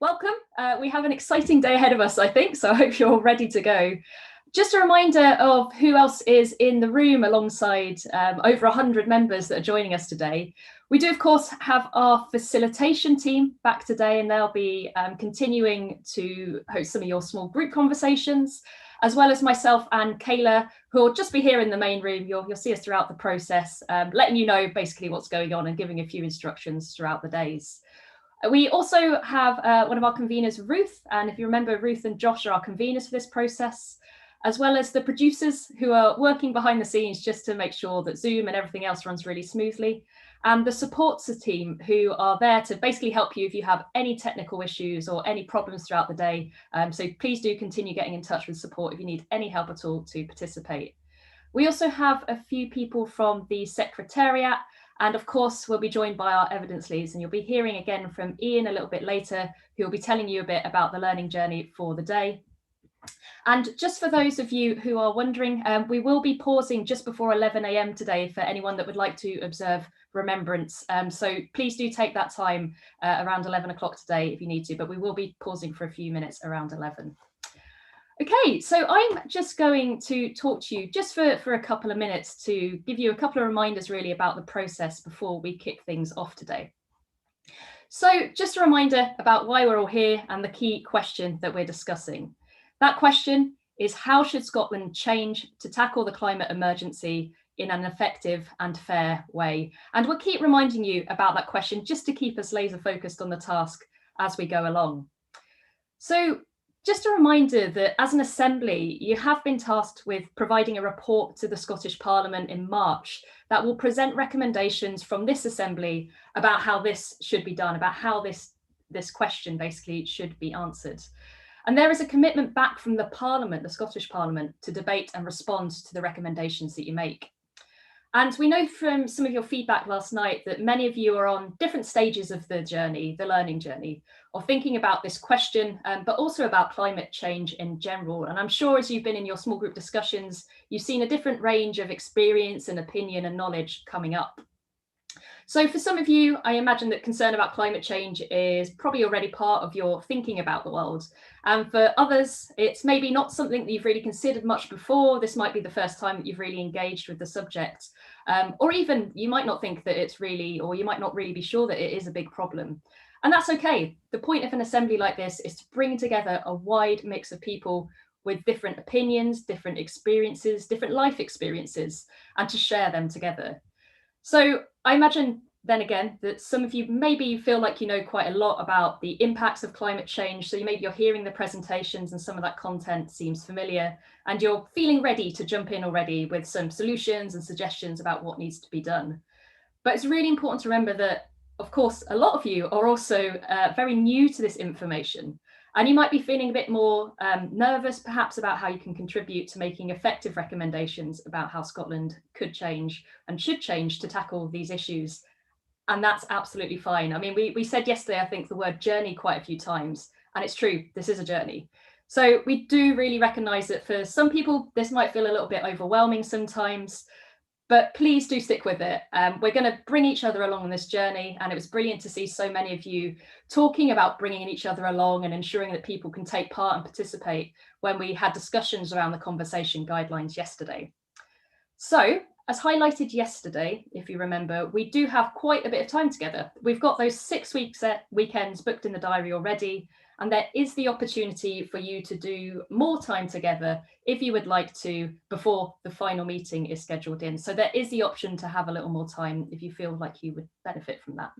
Welcome. We have an exciting day ahead of us, I think, so I hope you're all ready to go. Just a reminder of who else is in the room alongside over 100 members that are joining us today. We do, of course, have our facilitation team back today, and they'll be continuing to host some of your small group conversations, as well as myself and Kayla, who will just be here in the main room. You'll see us throughout the process, letting you know basically what's going on and giving a few instructions throughout the days. We also have one of our conveners, Ruth, and if you remember, Ruth and Josh are our conveners for this process, as well as the producers who are working behind the scenes just to make sure that Zoom and everything else runs really smoothly, and the supports team who are there to basically help you if you have any technical issues or any problems throughout the day. So please do continue getting in touch with support if you need any help at all to participate. We also have a few people from the Secretariat, and of course, we'll be joined by our evidence leads, and you'll be hearing again from Ian a little bit later, who will be telling you a bit about the learning journey for the day. And just for those of you who are wondering, we will be pausing just before 11 a.m. today for anyone that would like to observe remembrance. So please do take that time around 11 o'clock today if you need to, but we will be pausing for a few minutes around 11. Okay, so I'm just going to talk to you just for a couple of minutes to give you a couple of reminders really about the process before we kick things off today. So just a reminder about why we're all here and the key question that we're discussing. That question is, how should Scotland change to tackle the climate emergency in an effective and fair way? And we'll keep reminding you about that question just to keep us laser focused on the task as we go along. So just a reminder that as an assembly, you have been tasked with providing a report to the Scottish Parliament in March that will present recommendations from this assembly about how this should be done, about how this question basically should be answered. And there is a commitment back from the Parliament, the Scottish Parliament, to debate and respond to the recommendations that you make. And we know from some of your feedback last night that many of you are on different stages of the journey, the learning journey, of thinking about this question, but also about climate change in general. And I'm sure as you've been in your small group discussions, you've seen a different range of experience and opinion and knowledge coming up. So for some of you, I imagine that concern about climate change is probably already part of your thinking about the world. And for others, it's maybe not something that you've really considered much before. This might be the first time that you've really engaged with the subject. Or even you might not think that it's really, or you might not really be sure that it is a big problem. And that's okay. The point of an assembly like this is to bring together a wide mix of people with different opinions, different experiences, different life experiences, and to share them together. So I imagine then again that some of you maybe feel like you know quite a lot about the impacts of climate change. So maybe you're hearing the presentations and some of that content seems familiar, and you're feeling ready to jump in already with some solutions and suggestions about what needs to be done. But it's really important to remember that, of course, a lot of you are also very new to this information. And you might be feeling a bit more nervous, perhaps, about how you can contribute to making effective recommendations about how Scotland could change and should change to tackle these issues. And that's absolutely fine. I mean, we said yesterday, I think, the word journey quite a few times, and it's true, this is a journey. So we do really recognise that for some people, this might feel a little bit overwhelming sometimes. But please do stick with it. We're going to bring each other along on this journey. And it was brilliant to see so many of you talking about bringing each other along and ensuring that people can take part and participate when we had discussions around the conversation guidelines yesterday. So, as highlighted yesterday, if you remember, we do have quite a bit of time together. We've got those 6 weekends booked in the diary already. And there is the opportunity for you to do more time together if you would like to before the final meeting is scheduled in. So there is the option to have a little more time if you feel like you would benefit from that.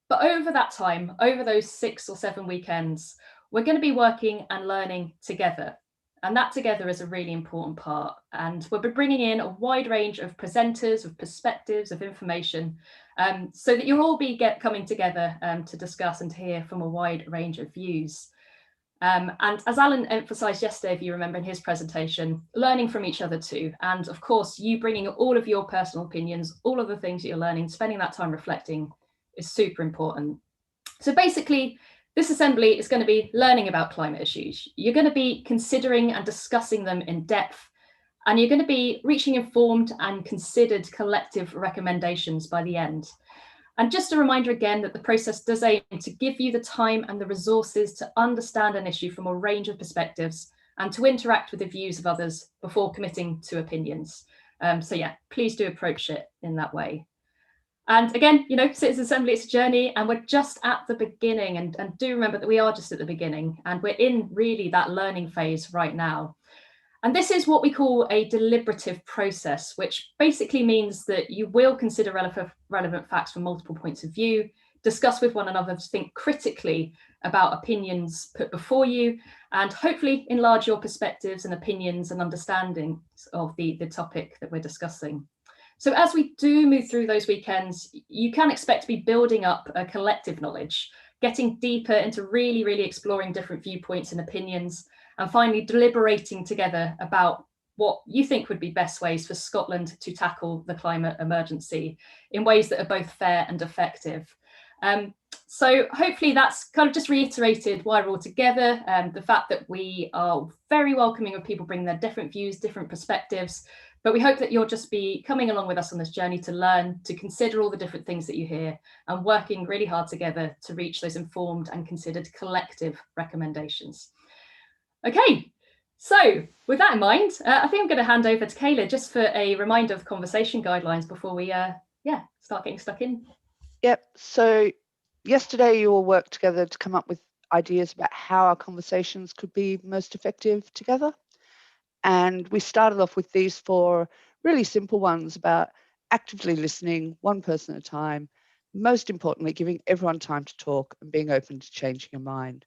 But over that time, over those 6 or 7 weekends, we're going to be working and learning together. And that together is a really important part. And we'll be bringing in a wide range of presenters, of perspectives, of information, so that you'll all be coming together to discuss and to hear from a wide range of views. And as Alan emphasised yesterday, if you remember in his presentation, learning from each other too. And of course, you bringing all of your personal opinions, all of the things that you're learning, spending that time reflecting is super important. So basically, this assembly is going to be learning about climate issues. You're going to be considering and discussing them in depth, and you're going to be reaching informed and considered collective recommendations by the end. And just a reminder again that the process does aim to give you the time and the resources to understand an issue from a range of perspectives and to interact with the views of others before committing to opinions. So yeah, please do approach it in that way. And again, you know, Citizens Assembly, it's a journey and we're just at the beginning. And do remember that we are just at the beginning and we're in really that learning phase right now. And this is what we call a deliberative process, which basically means that you will consider relevant facts from multiple points of view, discuss with one another, think critically about opinions put before you, and hopefully enlarge your perspectives and opinions and understandings of the topic that we're discussing. So as we do move through those weekends, you can expect to be building up a collective knowledge, getting deeper into really exploring different viewpoints and opinions, and finally deliberating together about what you think would be best ways for Scotland to tackle the climate emergency in ways that are both fair and effective. So hopefully that's kind of just reiterated why we're all together, the fact that we are very welcoming of people bringing their different views, different perspectives, but we hope that you'll just be coming along with us on this journey to learn, to consider all the different things that you hear and working really hard together to reach those informed and considered collective recommendations. Okay, so with that in mind, I think I'm going to hand over to Kayla just for a reminder of conversation guidelines before we start getting stuck in. Yep, so yesterday you all worked together to come up with ideas about how our conversations could be most effective together. And we started off with these 4 really simple ones about actively listening, one person at a time, most importantly, giving everyone time to talk and being open to changing your mind.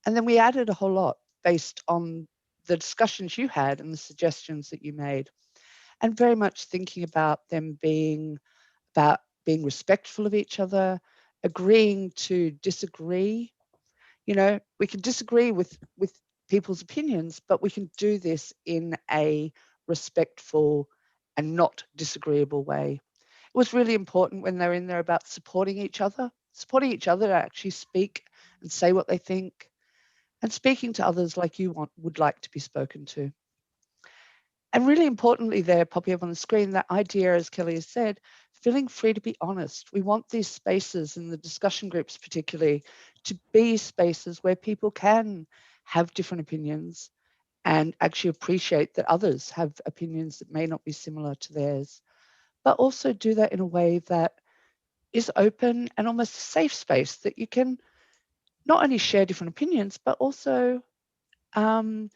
And then we added a whole lot based on the discussions you had and the suggestions that you made, and very much thinking about them being about being respectful of each other, agreeing to disagree. You know, we can disagree with people's opinions, but we can do this in a respectful and not disagreeable way. It was really important when they're in there about supporting each other to actually speak and say what they think, and speaking to others like you would like to be spoken to. And really importantly there, popping up on the screen, that idea, as Kelly has said, feeling free to be honest. We want these spaces in the discussion groups particularly to be spaces where people can have different opinions and actually appreciate that others have opinions that may not be similar to theirs, but also do that in a way that is open and almost a safe space that you can not only share different opinions, but also acknowledge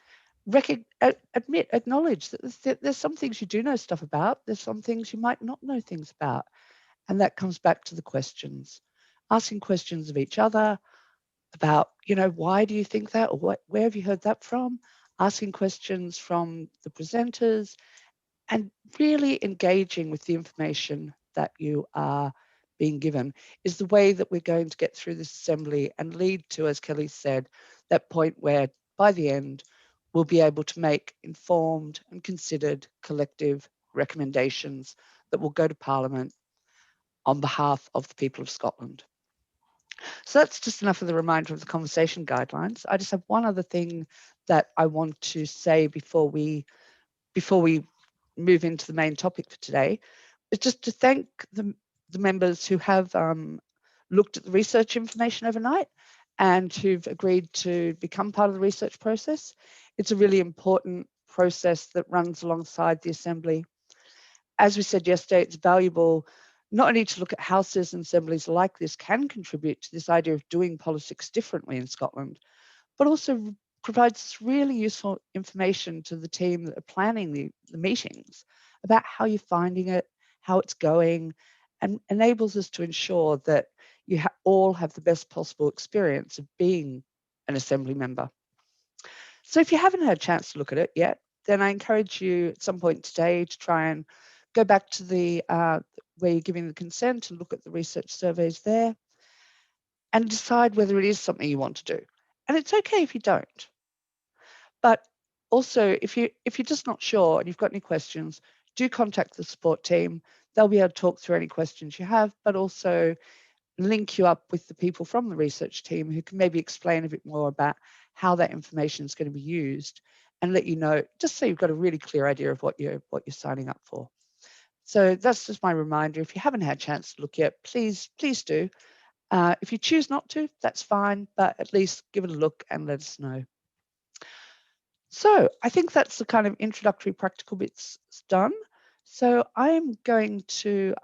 that there's some things you do know stuff about, there's some things you might not know things about. And that comes back to the questions, asking questions of each other about, you know, why do you think that, or where have you heard that from? Asking questions from the presenters and really engaging with the information that you are being given is the way that we're going to get through this assembly and lead to, as Kelly said, that point where by the end we'll be able to make informed and considered collective recommendations that will go to Parliament on behalf of the people of Scotland. So that's just enough of the reminder of the conversation guidelines. I just have one other thing that I want to say before we move into the main topic for today, is just to thank the members who have looked at the research information overnight and who've agreed to become part of the research process. It's a really important process that runs alongside the Assembly. As we said yesterday, it's valuable not only to look at how citizen assemblies like this can contribute to this idea of doing politics differently in Scotland, but also provides really useful information to the team that are planning the meetings about how you're finding it, how it's going, and enables us to ensure that you all have the best possible experience of being an Assembly member. So if you haven't had a chance to look at it yet, then I encourage you at some point today to try and go back to the where you're giving the consent and look at the research surveys there and decide whether it is something you want to do. And it's okay if you don't. But also, if you're just not sure and you've got any questions, do contact the support team. They'll be able to talk through any questions you have, but also link you up with the people from the research team who can maybe explain a bit more about how that information is going to be used and let you know, just so you've got a really clear idea of what you're signing up for. So that's just my reminder. If you haven't had a chance to look yet, please do. If you choose not to, that's fine, but at least give it a look and let us know. So I think that's the kind of introductory practical bits done. So I'm going to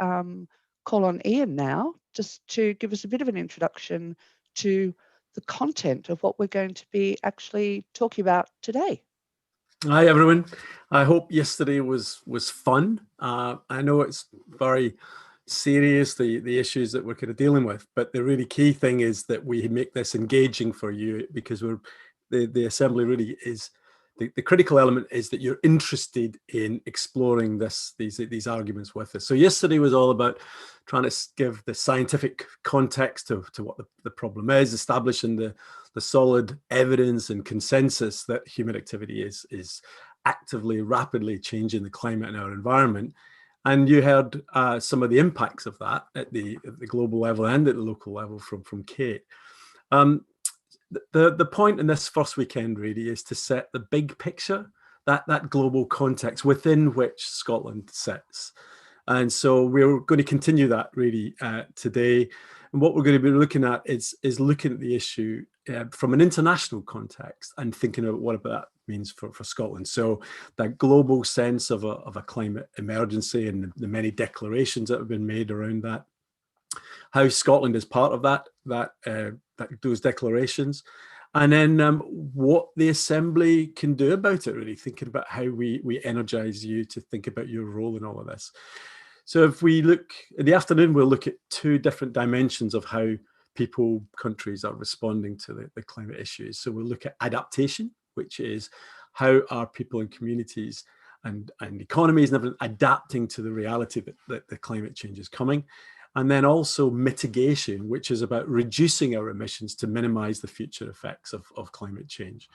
call on Ian now, just to give us a bit of an introduction to the content of what we're going to be actually talking about today. Hi everyone. I hope yesterday was fun. I know it's very serious, the issues that we're kind of dealing with, but the really key thing is that we make this engaging for you, because the assembly really is the critical element is that you're interested in exploring these arguments with us. So yesterday was all about trying to give the scientific context to what the problem is, establishing the solid evidence and consensus that human activity is actively, rapidly changing the climate in our environment. And you heard some of the impacts of that at the global level and at the local level from Kate. The point in this first weekend really is to set the big picture, that global context within which Scotland sits. And so we're going to continue that really today. And what we're going to be looking at is looking at the issue from an international context and thinking about what that means for Scotland. So that global sense of a climate emergency and the many declarations that have been made around that, how Scotland is part of those declarations, and then what the Assembly can do about it, really thinking about how we energise you to think about your role in all of this. So if we look in the afternoon, we'll look at two different dimensions of how people, countries are responding to the climate issues. So we'll look at adaptation, which is how are people and communities and economies and everything adapting to the reality that the climate change is coming. And then also mitigation, which is about reducing our emissions to minimize the future effects of climate change.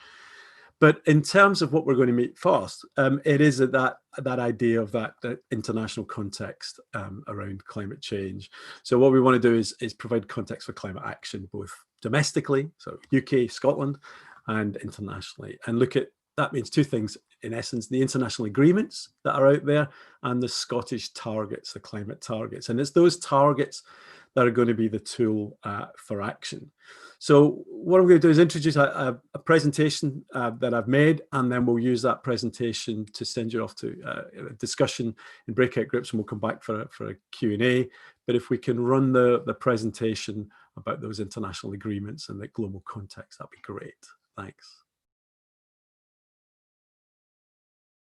But in terms of what we're going to meet first, it is that idea of that international context around climate change. So what we want to do is provide context for climate action, both domestically, so UK, Scotland, and internationally, and look at, that means two things, in essence, the international agreements that are out there and the Scottish targets, the climate targets. And it's those targets that are going to be the tool for action. So what I'm going to do is introduce a presentation that I've made, and then we'll use that presentation to send you off to a discussion in breakout groups, and we'll come back for a Q&A. But if we can run the presentation about those international agreements and the global context, that'd be great. Thanks.